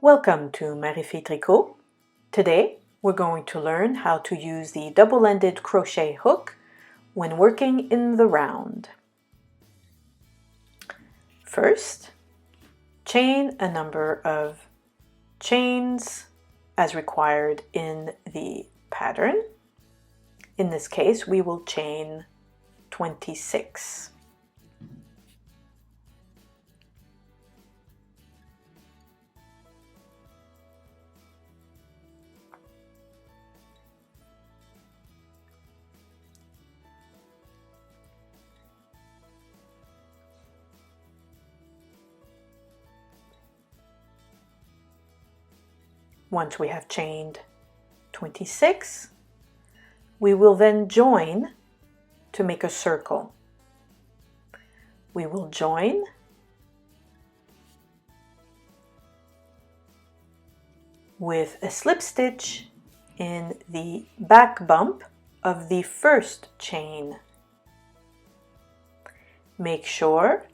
Welcome to Marie-Fille Tricot. Today we're going to learn how to use the double-ended crochet hook when working in the round. First, chain a number of chains as required in the pattern. In this case, we will chain 26. Once we have chained 26, we will then join to make a circle. We will join with a slip stitch in the back bump of the first chain. Make sure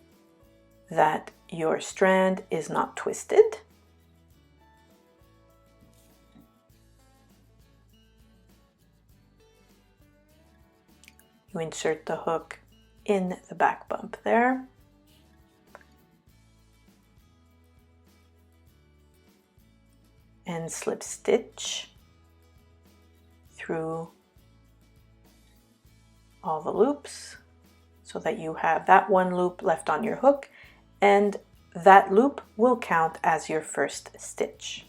that your strand is not twisted. You insert the hook in the back bump there. And slip stitch through all the loops so that you have that one loop left on your hook, and that loop will count as your first stitch.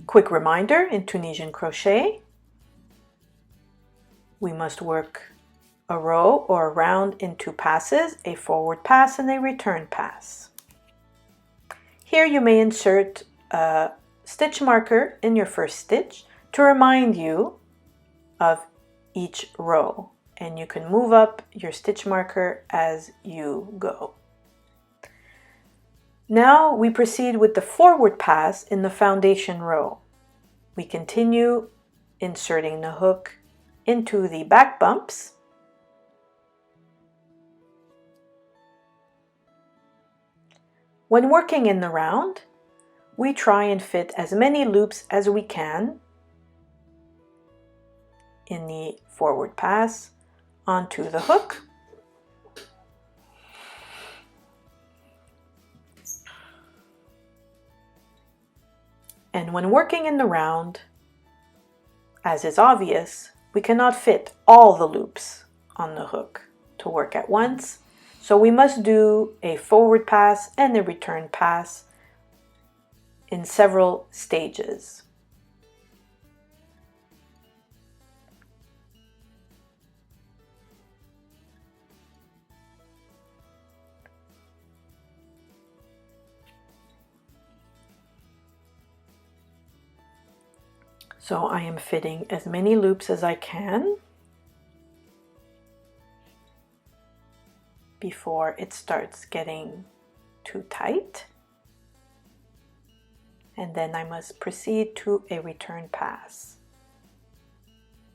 Quick reminder, in Tunisian crochet, we must work a row or a round in two passes, a forward pass and a return pass. Here you may insert a stitch marker in your first stitch to remind you of each row, and you can move up your stitch marker as you go. Now we proceed with the forward pass in the foundation row. We continue inserting the hook into the back bumps. When working in the round, we try and fit as many loops as we can in the forward pass onto the hook. And when working in the round, as is obvious, we cannot fit all the loops on the hook to work at once, so we must do a forward pass and a return pass in several stages. So I am fitting as many loops as I can before it starts getting too tight. And then I must proceed to a return pass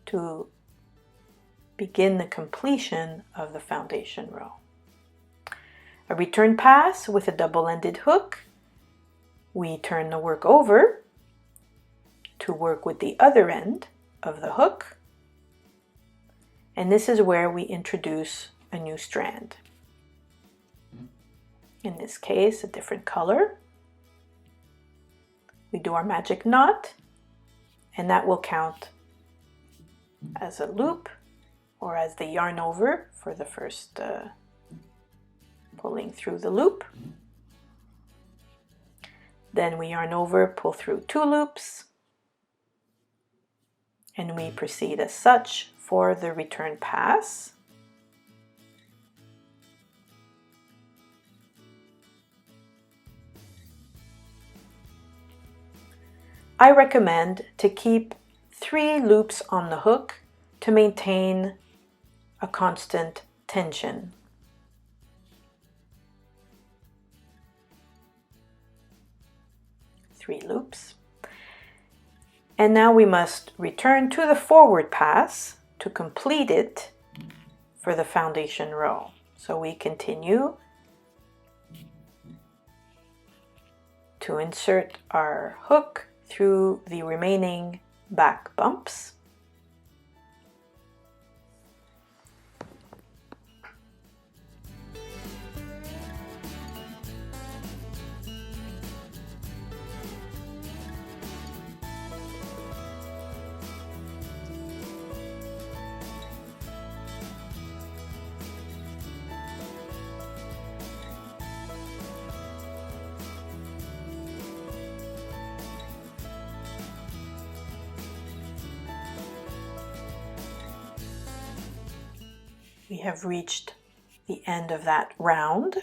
to begin the completion of the foundation row. A return pass with a double-ended hook. We turn the work over to work with the other end of the hook, and this is where we introduce a new strand. In this case, a different color. We do our magic knot, and that will count as a loop or as the yarn over for the first pulling through the loop. Then we yarn over, pull through two loops, and we proceed as such for the return pass. I recommend to keep 3 loops on the hook to maintain a constant tension. Three loops. And now we must return to the forward pass to complete it for the foundation row. So we continue to insert our hook through the remaining back bumps. We have reached the end of that round,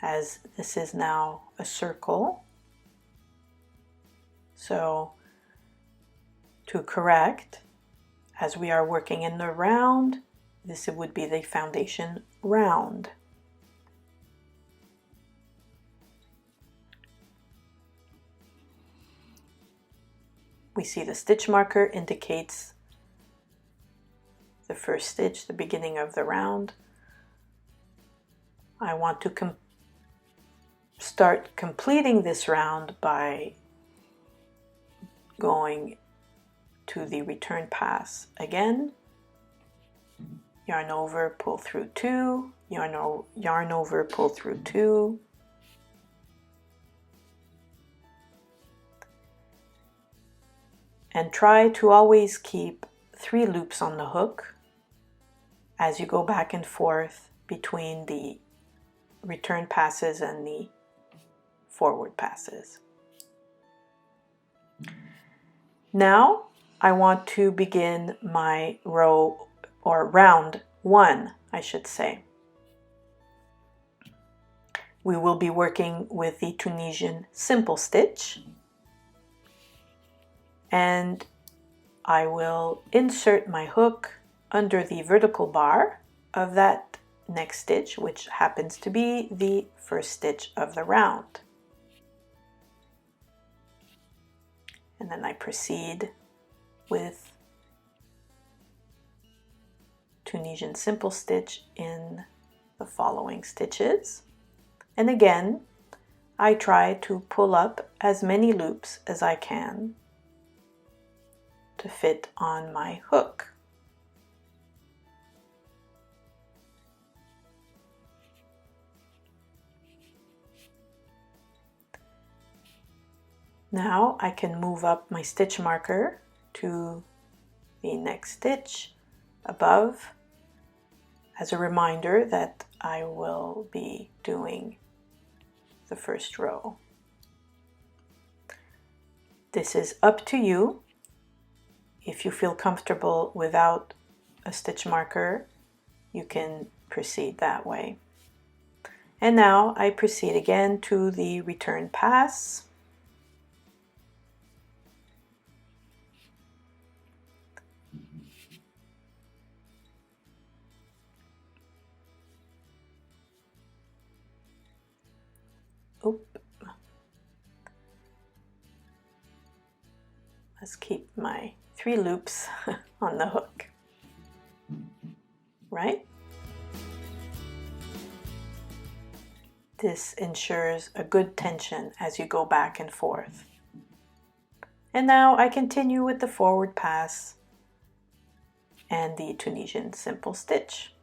as this is now a circle. So to correct, as we are working in the round, this would be the foundation round. We see the stitch marker indicates the first stitch, the beginning of the round. I want to start completing this round by going to the return pass again, yarn over, pull through 2, yarn over, pull through 2, and try to always keep 3 loops on the hook as you go back and forth between the return passes and the forward passes. Now I want to begin my row, or round 1, I should say. We will be working with the Tunisian simple stitch, and I will insert my hook under the vertical bar of that next stitch, which happens to be the first stitch of the round. And then I proceed with Tunisian simple stitch in the following stitches. And again, I try to pull up as many loops as I can to fit on my hook. Now I can move up my stitch marker to the next stitch above as a reminder that I will be doing the first row. This is up to you. If you feel comfortable without a stitch marker, you can proceed that way. And now I proceed again to the return pass. Oop. Let's keep my 3 loops on the hook, right? This ensures a good tension as you go back and forth. And now I continue with the forward pass and the Tunisian simple stitch.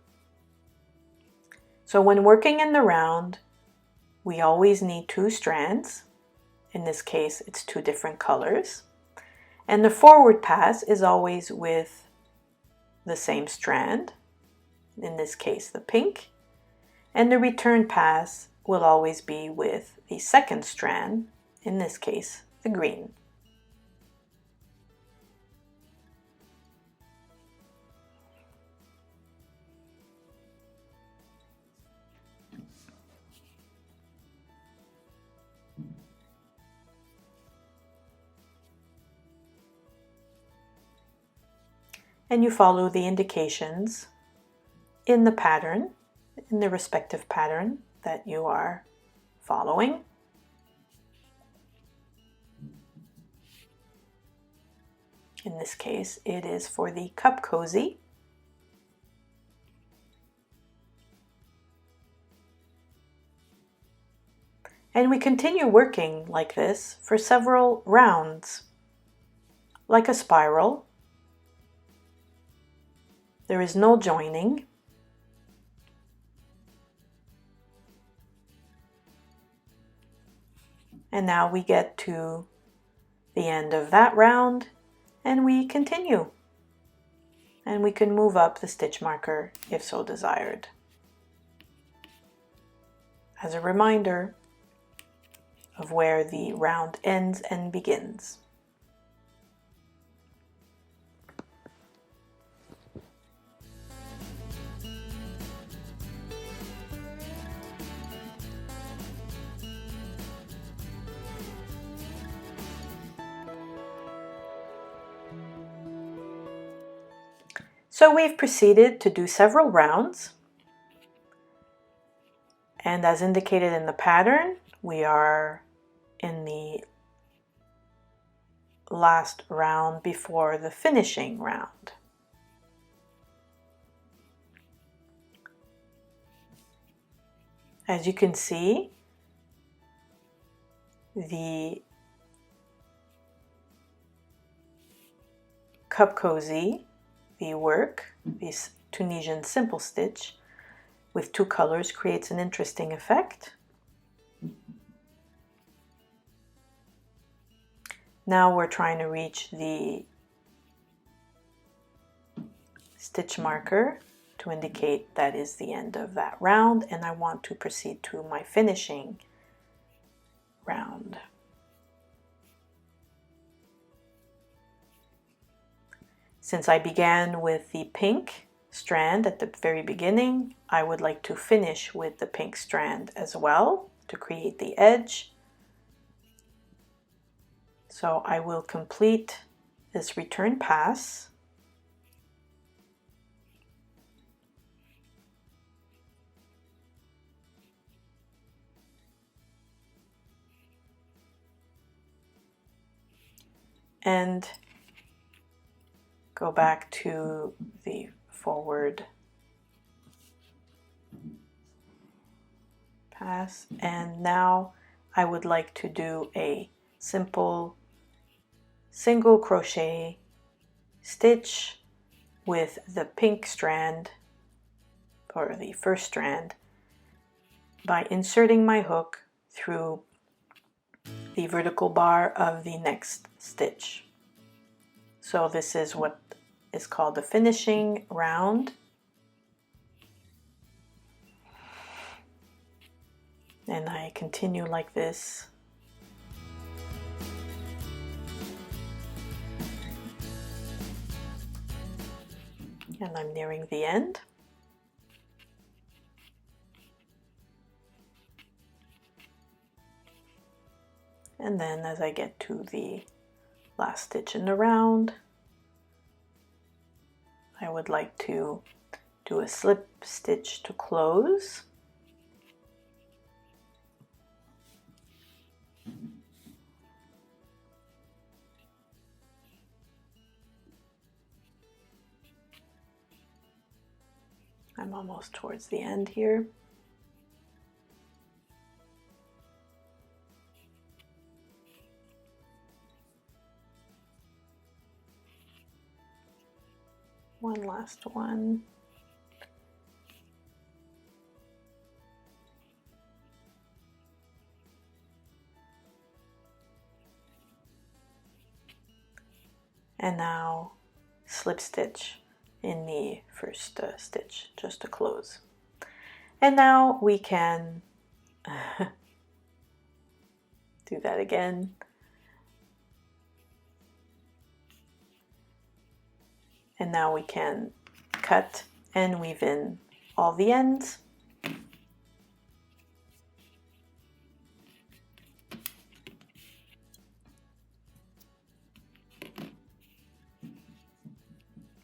So when working in the round, we always need 2 strands. In this case, it's 2 different colors. And the forward pass is always with the same strand, in this case the pink. And the return pass will always be with the second strand, in this case the green. And you follow the indications in the pattern, in the respective pattern that you are following. In this case, it is for the cup cozy. And we continue working like this for several rounds, like a spiral. There is no joining. And now we get to the end of that round and we continue. And we can move up the stitch marker if so desired. As a reminder of where the round ends and begins. So we've proceeded to do several rounds, and as indicated in the pattern, we are in the last round before the finishing round. As you can see, the cup cozy, the work, this Tunisian simple stitch with two colors creates an interesting effect. Now we're trying to reach the stitch marker to indicate that is the end of that round, and I want to proceed to my finishing round. Since I began with the pink strand at the very beginning, I would like to finish with the pink strand as well to create the edge. So I will complete this return pass. And go back to the forward pass, and now I would like to do a simple single crochet stitch with the pink strand, or the first strand, by inserting my hook through the vertical bar of the next stitch. So this is what is called the finishing round. And I continue like this. And I'm nearing the end. And then as I get to the last stitch in the round, I would like to do a slip stitch to close. I'm almost towards the end here. One last one. And now slip stitch in the first stitch just to close. And now we can do that again. And now we can cut and weave in all the ends.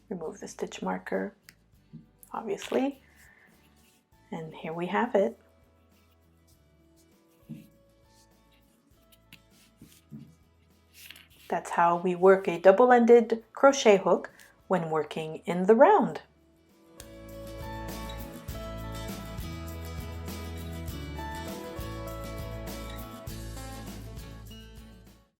Remove the stitch marker, obviously, and here we have it. That's how we work a double-ended crochet hook when working in the round.